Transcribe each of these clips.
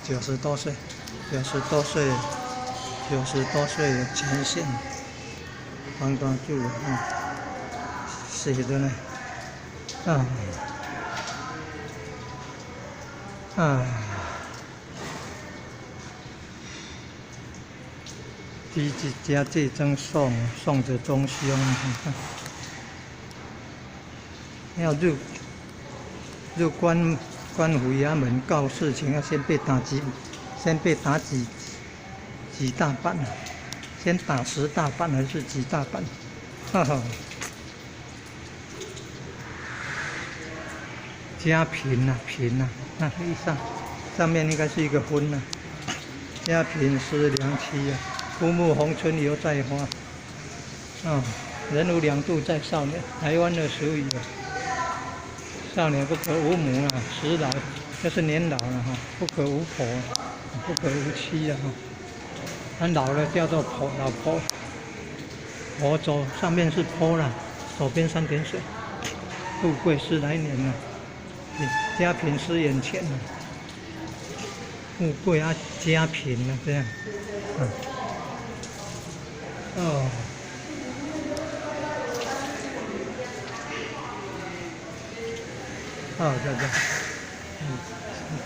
90多岁，90多岁，90多岁的前线，黄端柱写的呢，第一家最赠送着中兄，要入官府衙门告事情，要先被打几大板，先打10大板还是几大板？家贫那上面应该是一个婚呐，家贫思良妻啊，枯木逢春犹在花，人无两度在少年，台湾的俗语啊。少年不可无母啊，时老就是年老了不可无婆，不可无妻啊他老了叫做老婆，婆走上面是坡了，左边3点水，富贵10来年了，家贫思眼前了，富贵家贫了这样，这，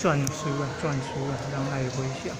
篆书啊，让爱微笑。